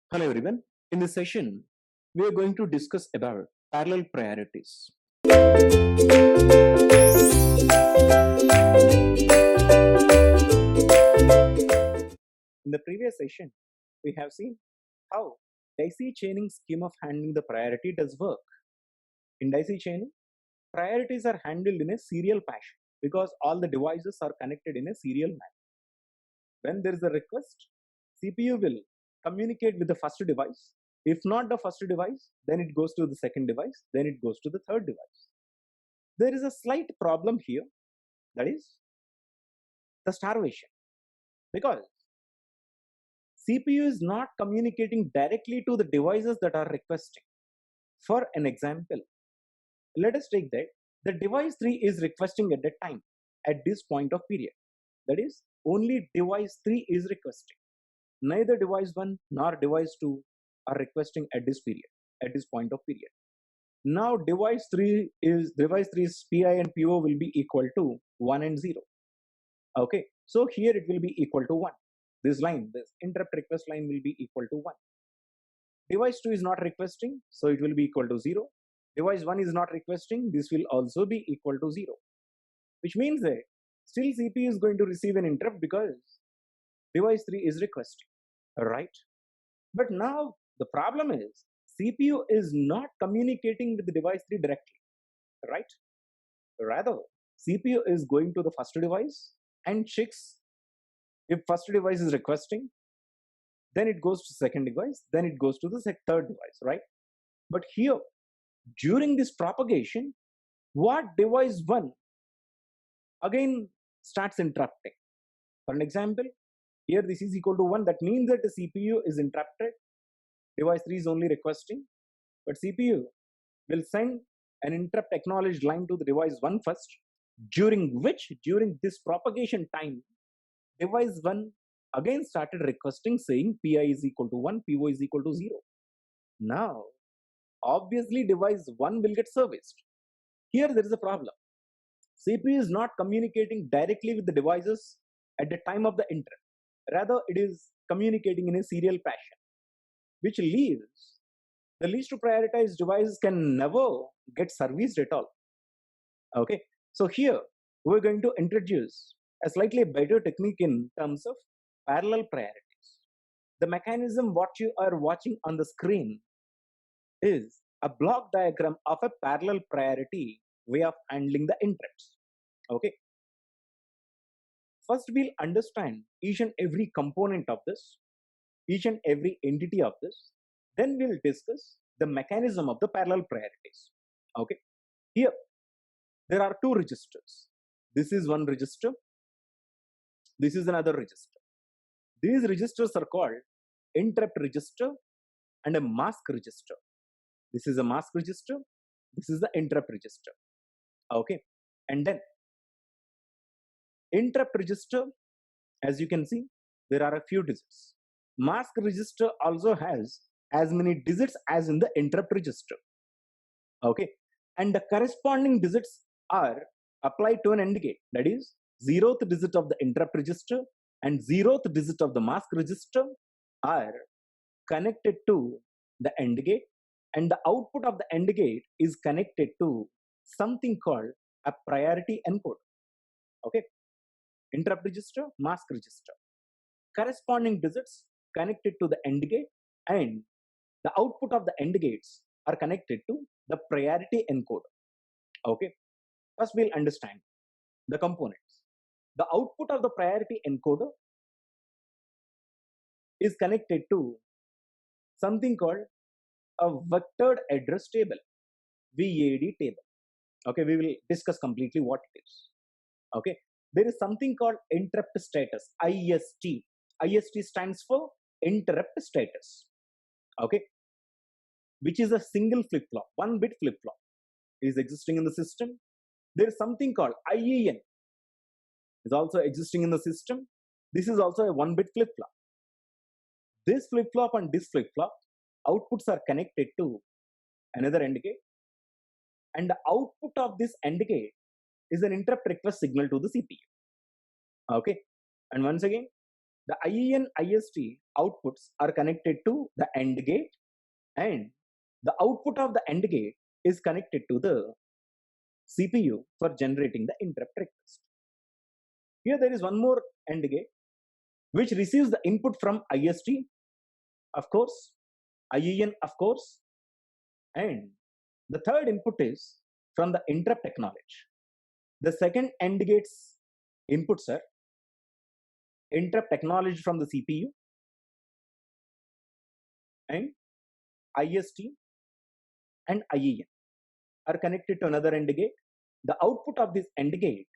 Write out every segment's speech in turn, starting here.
Hello everyone. In this session, we are going to discuss about parallel priorities. In the previous session, we have seen how daisy chaining scheme of handling the priority does work. In daisy chaining, priorities are handled in a serial fashion because all the devices are connected in a serial manner. When there is a request, CPU will communicate with the first device. If not the first device, then it goes to the second device, then it goes to the third device. There is a slight problem here, that is the starvation, because CPU is not communicating directly to the devices that are requesting. For an example, let us take that the device 3 is requesting at that time, at this point of period. That is, only device 3 is requesting. Neither device 1 nor device 2 are requesting at this period, at this point of period. Now device 3's PI and PO will be equal to 1 and 0. Okay, so here it will be equal to 1. This interrupt request line will be equal to 1. Device 2 is not requesting, so it will be equal to 0. Device 1 is not requesting, this will also be equal to 0. Which means that still CPU is going to receive an interrupt because device 3 is requesting, right? But now the problem is CPU is not communicating with the device 3 directly, right? Rather, CPU is going to the first device and checks if first device is requesting, then it goes to second device, then it goes to the third device, right? But here, during this propagation, what device 1 again starts interrupting? For an example, here this is equal to 1, that means that the CPU is interrupted, device 3 is only requesting, but CPU will send an interrupt acknowledged line to the device 1 first, during this propagation time, device 1 again started requesting, saying PI is equal to 1, PO is equal to 0. Now, obviously device 1 will get serviced. Here there is a problem. CPU is not communicating directly with the devices at the time of the interrupt. Rather, it is communicating in a serial fashion, which leaves the least prioritized devices can never get serviced at all. Okay, so here we're going to introduce a slightly better technique in terms of parallel priorities. The mechanism what you are watching on the screen is a block diagram of a parallel priority way of handling the interrupts. Okay, first we'll understand each and every component of this, each and every entity of this. Then we'll discuss the mechanism of the parallel priorities. Okay, here there are two registers. This is one register, this is another register. These registers are called interrupt register and a mask register. This is a mask register, this is the interrupt register. Okay, and then interrupt register, as you can see, there are a few digits. Mask register also has as many digits as in the interrupt register. Okay, and the corresponding digits are applied to an AND gate, that is 0th digit of the interrupt register and 0th digit of the mask register are connected to the AND gate, and the output of the AND gate is connected to something called a priority encoder. Okay, interrupt register, mask register, corresponding digits connected to the AND gate, and the output of the AND gates are connected to the priority encoder. Okay, first we'll understand the components. The output of the priority encoder is connected to something called a vectored address table, VAD table. Okay, we will discuss completely what it is. Okay, there is something called interrupt status, IST. IST stands for interrupt status. Okay, which is a single flip-flop, one bit flip-flop is existing in the system. There is something called IEN is also existing in the system. This is also a one bit flip-flop. This flip-flop and this flip-flop outputs are connected to another AND gate, and the output of this AND gate is an interrupt request signal to the CPU. Okay, and once again, The IEN IST outputs are connected to the AND gate, and the output of the AND gate is connected to the CPU for generating the interrupt request. Here there is one more AND gate which receives the input from IST, of course, IEN, of course, and the third input is from the interrupt acknowledge. The second AND gate's inputs are interrupt acknowledged from the CPU, and IST and IEN are connected to another AND gate. The output of this AND gate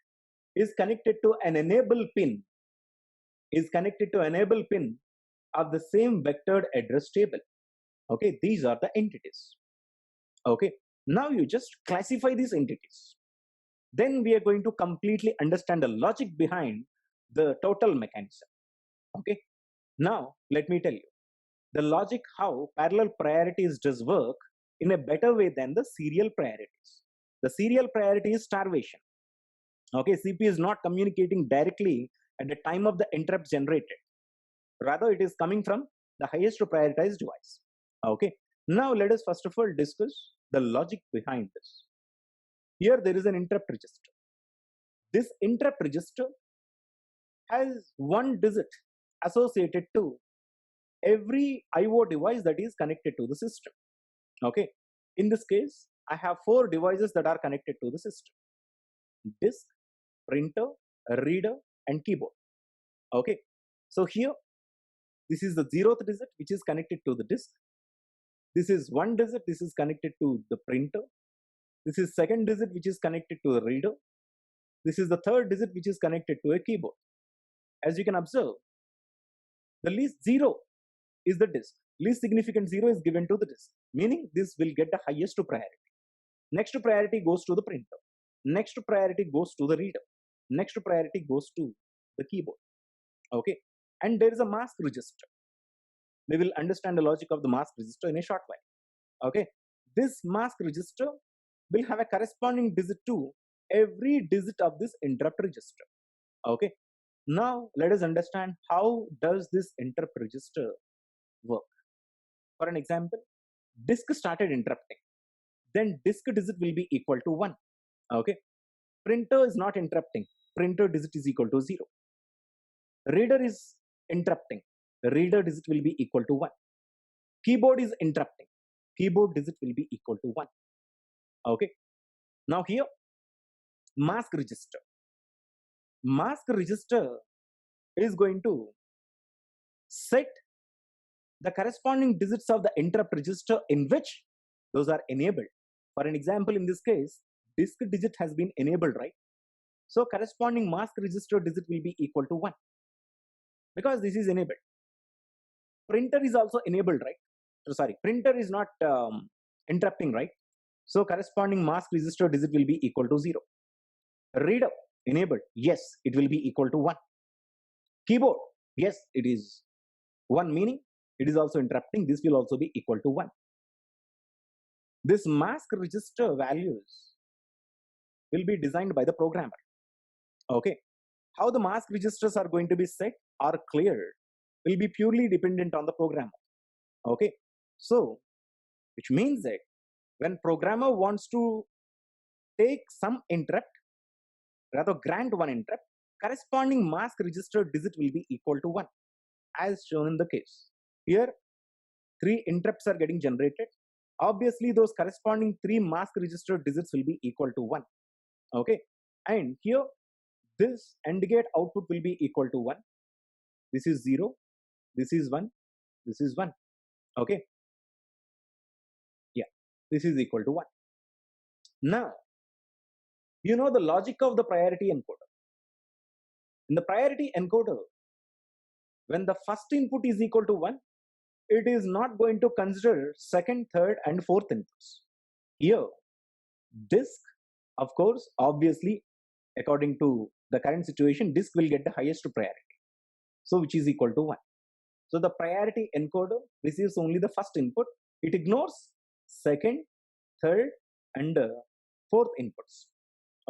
is connected to an enable pin, of the same vectored address table. Okay, these are the entities. Okay, now you just classify these entities. Then we are going to completely understand the logic behind the total mechanism. Okay, now let me tell you the logic how parallel priorities does work in a better way than the serial priorities. The serial priority is starvation. Okay, CPU is not communicating directly at the time of the interrupt generated. Rather, it is coming from the highest prioritized device. Okay, now let us first of all discuss the logic behind this. Here there is an interrupt register. This interrupt register has one digit associated to every IO device that is connected to the system. Okay, in this case, I have 4 devices that are connected to the system: disk, printer, reader, and keyboard. Okay, so here this is the 0th digit which is connected to the disk. This is 1 digit, this is connected to the printer. This is 2nd digit which is connected to the reader. This is the 3rd digit which is connected to a keyboard. As you can observe, the least 0 is the disk. Least significant 0 is given to the disk, meaning this will get the highest priority. Next priority goes to the printer. Next priority goes to the reader. Next priority goes to the keyboard. Okay, and there is a mask register. We will understand the logic of the mask register in a short while. Okay, this mask register will have a corresponding digit to every digit of this interrupt register. Okay, now let us understand how does this interrupt register work. For an example, disk started interrupting, then disk digit will be equal to 1. Okay, printer is not interrupting, printer digit is equal to 0. Reader is interrupting, reader digit will be equal to 1. Keyboard is interrupting, keyboard digit will be equal to 1. Okay, now here mask register. Mask register is going to set the corresponding digits of the interrupt register in which those are enabled. For an example, in this case, disk digit has been enabled, right? So corresponding mask register digit will be equal to 1 because this is enabled. Printer is also enabled, right? So sorry, printer is not interrupting, right? So corresponding mask register digit will be equal to 0. Reader enabled, yes, it will be equal to 1. Keyboard, yes, it is 1, meaning it is also interrupting, this will also be equal to 1. This mask register values will be designed by the programmer. Okay, how the mask registers are going to be set or cleared will be purely dependent on the programmer. Okay, so which means that when programmer wants to take some interrupt, rather grant one interrupt, corresponding mask register digit will be equal to 1 as shown in the case. Here 3 interrupts are getting generated. Obviously those corresponding 3 mask register digits will be equal to 1. Okay, and here this AND gate output will be equal to 1. This is 0, this is 1, this is 1. Okay, yeah, this is equal to 1. Now you know the logic of the priority encoder. In the priority encoder, when the first input is equal to 1, it is not going to consider second, third, and fourth inputs. Here, disk, of course, obviously, according to the current situation, disk will get the highest priority, so which is equal to 1. So the priority encoder receives only the first input. It ignores second, third, and fourth inputs.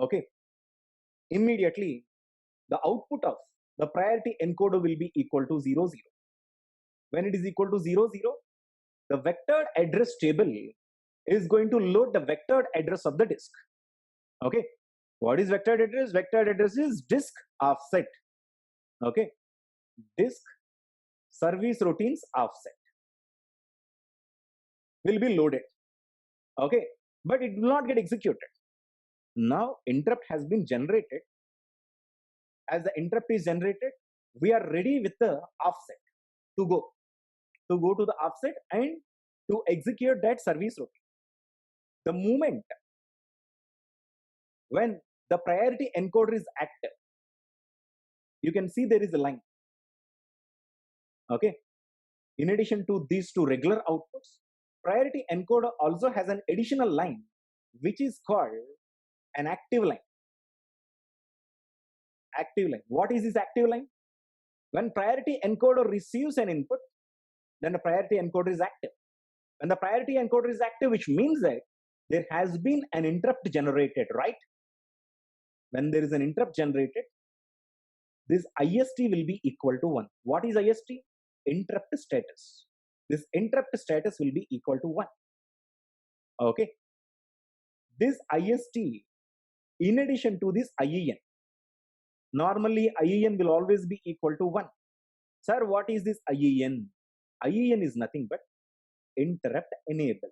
Okay. Immediately, the output of the priority encoder will be equal to 0, 0. When it is equal to 0, 0, the vectored address table is going to load the vectored address of the disk. Okay. What is vectored address? Vectored address is disk offset. Okay. Disk service routines offset will be loaded. Okay. But it will not get executed. Now interrupt has been generated. As the interrupt is generated, we are ready with the offset to go to the offset and to execute that service routine. The moment when the priority encoder is active, you can see there is a line. Okay. In addition to these two regular outputs, priority encoder also has an additional line which is called an active line. Active line. What is this active line? When priority encoder receives an input, then the priority encoder is active. When the priority encoder is active, which means that there has been an interrupt generated, right? When there is an interrupt generated, this IST will be equal to 1. What is IST? Interrupt status. This interrupt status will be equal to 1. Okay. This IST, in addition to this IEN, normally IEN will always be equal to 1. Sir, what is this IEN? IEN is nothing but interrupt enable.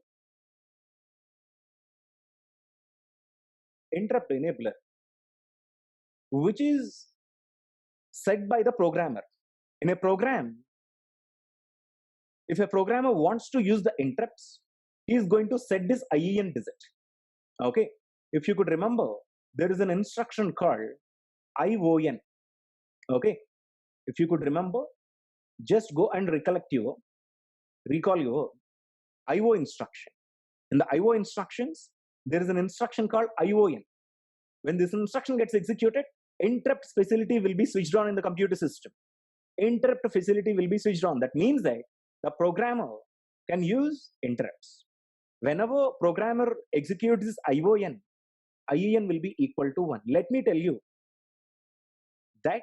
Interrupt enabler, which is set by the programmer. In a program, if a programmer wants to use the interrupts, he is going to set this IEN digit. Okay. If you could remember, there is an instruction called ION. Okay. If you could remember, just go and recall your IO instruction. In the IO instructions, there is an instruction called ION. When this instruction gets executed, interrupt facility will be switched on in the computer system. Interrupt facility will be switched on. That means that the programmer can use interrupts. Whenever programmer executes this ION, IEN will be equal to 1. Let me tell you that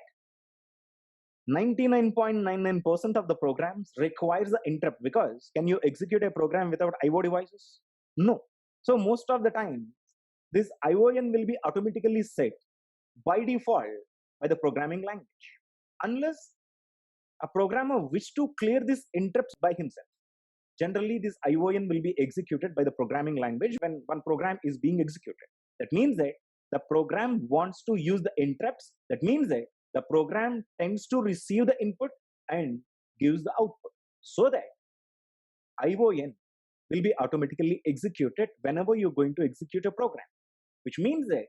99.99% of the programs requires the interrupt, because can you execute a program without IO devices? No. So most of the time, this ION will be automatically set by default by the programming language, unless a programmer wishes to clear this interrupts by himself. Generally, this ION will be executed by the programming language when one program is being executed. That means that the program wants to use the interrupts. That means that the program tends to receive the input and gives the output, so that ION will be automatically executed whenever you're going to execute a program, which means that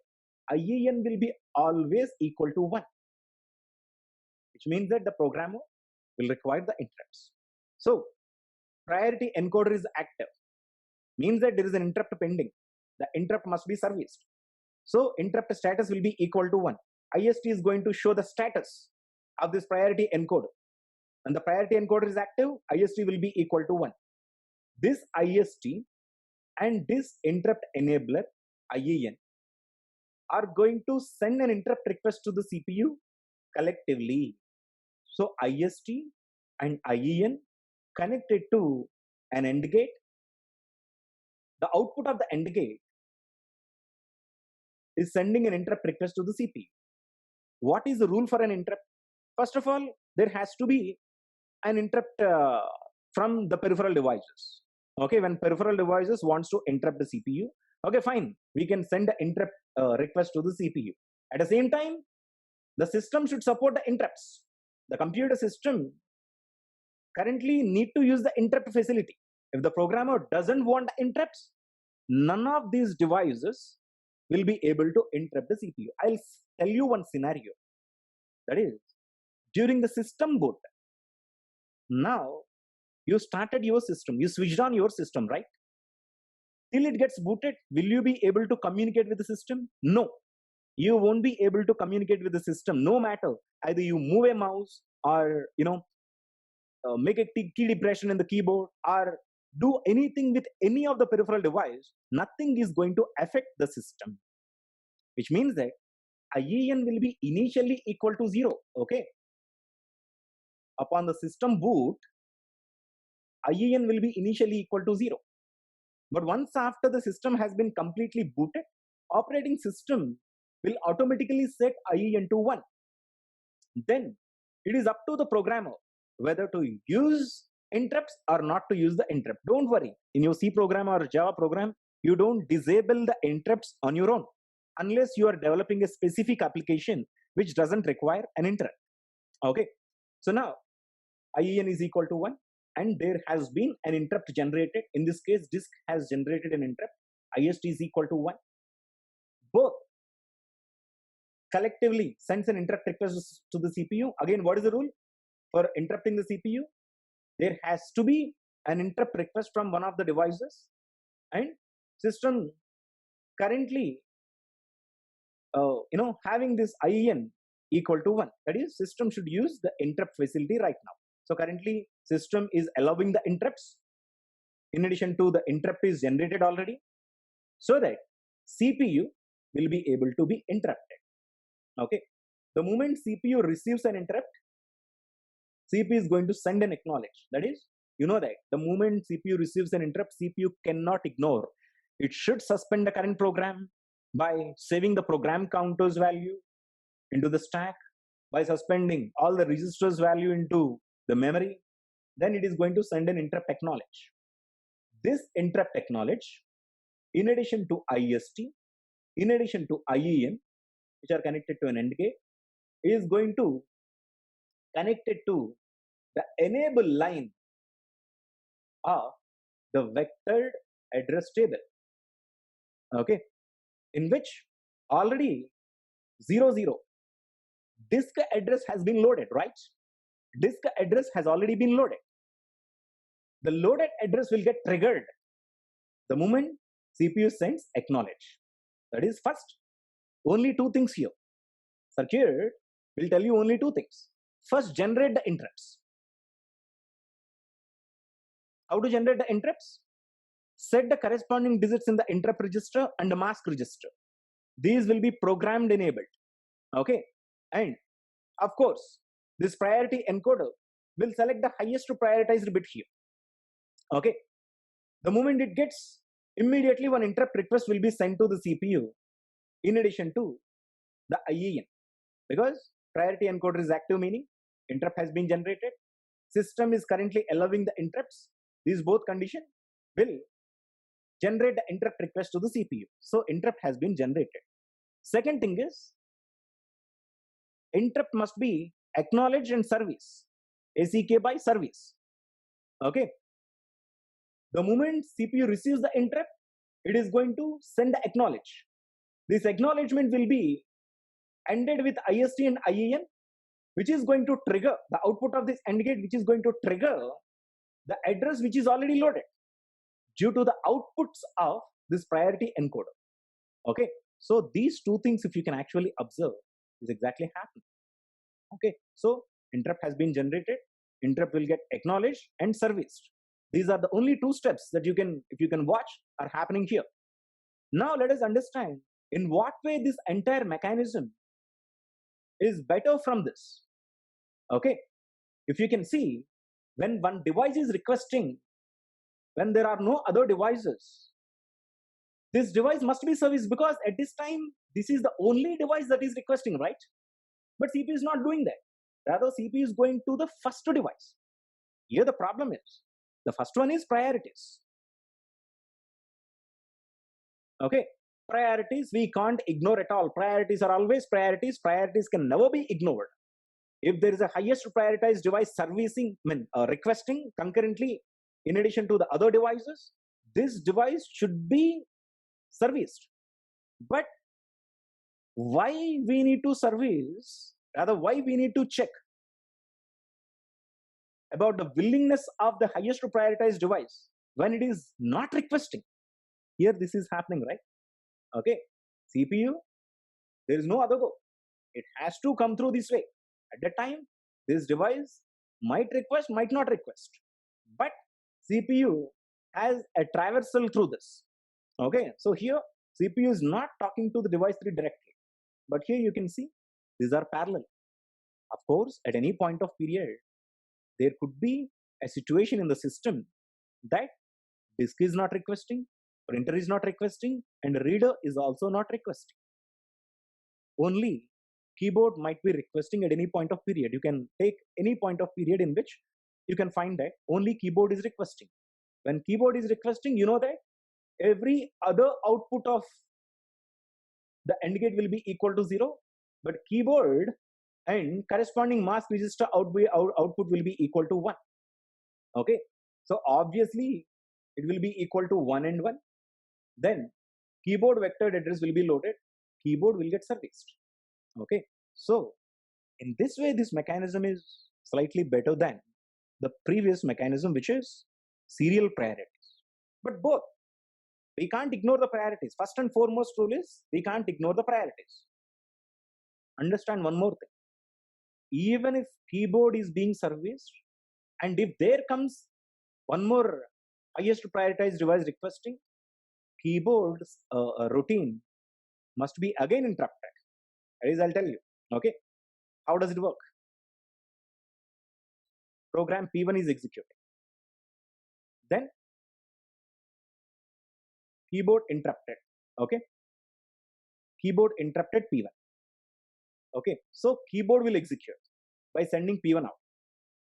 IEN will be always equal to 1, which means that the programmer will require the interrupts. So priority encoder is active, means that there is an interrupt pending. The interrupt must be serviced. So interrupt status will be equal to 1. IST is going to show the status of this priority encoder. When the priority encoder is active, IST will be equal to 1. This IST and this interrupt enabler, IEN, are going to send an interrupt request to the CPU collectively. So IST and IEN connected to an AND gate. The output of the AND gate is sending an interrupt request to the CPU. What is the rule for an interrupt? First of all, there has to be an interrupt from the peripheral devices. Okay, when peripheral devices wants to interrupt the CPU, okay, fine, we can send the interrupt request to the CPU. At the same time, the system should support the interrupts. The computer system currently need to use the interrupt facility. If the programmer doesn't want the interrupts, none of these devices will be able to interrupt the CPU. I'll tell you one scenario. That is, during the system boot, now you started your system, you switched on your system, right? Till it gets booted, will you be able to communicate with the system? No. You won't be able to communicate with the system, no matter either you move a mouse or make a key depression in the keyboard or do anything with any of the peripheral device. Nothing is going to affect the system, which means that IEN will be initially equal to 0. Okay, upon the system boot, IEN will be initially equal to 0. But once after the system has been completely booted, operating system will automatically set IEN to 1. Then it is up to the programmer whether to use interrupts or not to use the interrupt. Don't worry, in your C program or Java program, you don't disable the interrupts on your own unless you are developing a specific application which doesn't require an interrupt. Okay, so now IEN is equal to 1 and there has been an interrupt generated. In this case, disk has generated an interrupt. IST is equal to 1. Both collectively sends an interrupt request to the CPU. Again, what is the rule for interrupting the CPU? There has to be an interrupt request from one of the devices, and system currently having this IEN equal to 1. That is, system should use the interrupt facility right now. So currently system is allowing the interrupts. In addition to the interrupt is generated already, so that CPU will be able to be interrupted. Okay, the moment CPU receives an interrupt, CPU is going to send an acknowledge. That is, you know that the moment CPU receives an interrupt, CPU cannot ignore. It should suspend the current program by saving the program counters value into the stack, by suspending all the registers value into the memory. Then it is going to send an interrupt acknowledge. This interrupt acknowledge, in addition to IST, in addition to IEN, which are connected to an AND gate, is going to connect it to the enable line of the vectored address table. Okay, in which already 00 disk address has been loaded, right? Disk address has already been loaded. The loaded address will get triggered the moment CPU sends acknowledge. That is, first, only two things here. Circuit will tell you only two things. First, generate the interrupts. How to generate the interrupts? Set the corresponding digits in the interrupt register and the mask register. These will be programmed enabled. Okay, and of course, this priority encoder will select the highest prioritized bit here. Okay, the moment it gets, immediately one interrupt request will be sent to the CPU in addition to the IEN, because priority encoder is active, meaning interrupt has been generated. System is currently allowing the interrupts. These both conditions will generate the interrupt request to the CPU. So interrupt has been generated. Second thing is, interrupt must be acknowledged and service. ACK by service. Okay. The moment CPU receives the interrupt, it is going to send the acknowledge. This acknowledgement will be ended with IST and IEN, which is going to trigger the output of this AND gate, which is going to trigger the address which is already loaded due to the outputs of this priority encoder. Okay, so these two things, if you can actually observe, is exactly happening. Okay, so interrupt has been generated, interrupt will get acknowledged and serviced. These are the only two steps that you can, if you can watch, are happening here. Now let us understand in what way this entire mechanism is better from this. Okay, if you can see, when one device is requesting, when there are no other devices, this device must be serviced, because at this time, this is the only device that is requesting, right? But CPU is not doing that. Rather, CPU is going to the first device. Here the problem is, the first one is priorities. Okay, priorities we can't ignore at all. Priorities are always priorities. Priorities can never be ignored. If there is a highest prioritized device requesting concurrently in addition to the other devices, this device should be serviced. But why we need to service, rather why we need to check about the willingness of the highest prioritized device when it is not requesting? Here this is happening, right? Okay, CPU, there is no other go. It has to come through this way. At that time, this device might request, might not request. But CPU has a traversal through this. Okay, so here CPU is not talking to the device 3 directly. But here you can see these are parallel. Of course, at any point of period, there could be a situation in the system that disk is not requesting, printer is not requesting, and reader is also not requesting. Only keyboard might be requesting at any point of period. You can take any point of period in which you can find that only keyboard is requesting. When keyboard is requesting, you know that every other output of the AND gate will be equal to 0, but keyboard and corresponding mask register output will be equal to 1. Okay, so obviously it will be equal to 1 and 1. Then keyboard vectored address will be loaded, keyboard will get serviced. Okay, so in this way, this mechanism is slightly better than the previous mechanism, which is serial priorities. But both, we can't ignore the priorities. First and foremost rule is we can't ignore the priorities. Understand one more thing. Even if keyboard is being serviced, and if there comes one more highest prioritized device requesting, keyboard's routine must be again interrupted. That is, I'll tell you. Okay, how does it work? Program P1 is executing. Then keyboard interrupted. Okay, keyboard interrupted P1. Okay, so keyboard will execute by sending P1 out.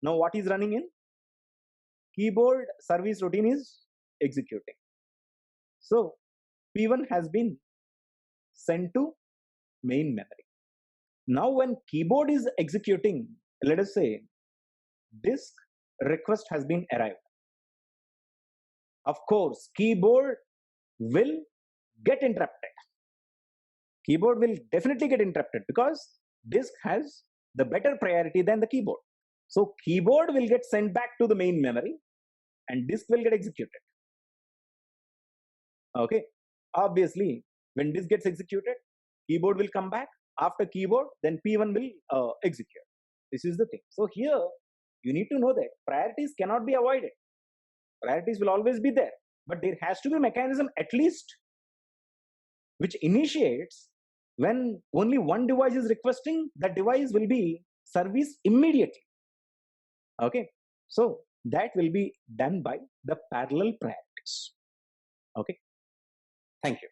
Now what is running in? Keyboard service routine is executing. So P1 has been sent to main memory. Now when keyboard is executing, let us say disk request has been arrived. Of course, keyboard will get interrupted. Keyboard will definitely get interrupted because disk has the better priority than the keyboard. So keyboard will get sent back to the main memory and disk will get executed. Okay, obviously when disk gets executed, keyboard will come back. After keyboard, then P1 will execute. This is the thing. So here you need to know that priorities cannot be avoided. Priorities will always be there, but there has to be a mechanism at least which initiates when only one device is requesting, that device will be serviced immediately. Okay, so that will be done by the parallel priorities. Okay, thank you.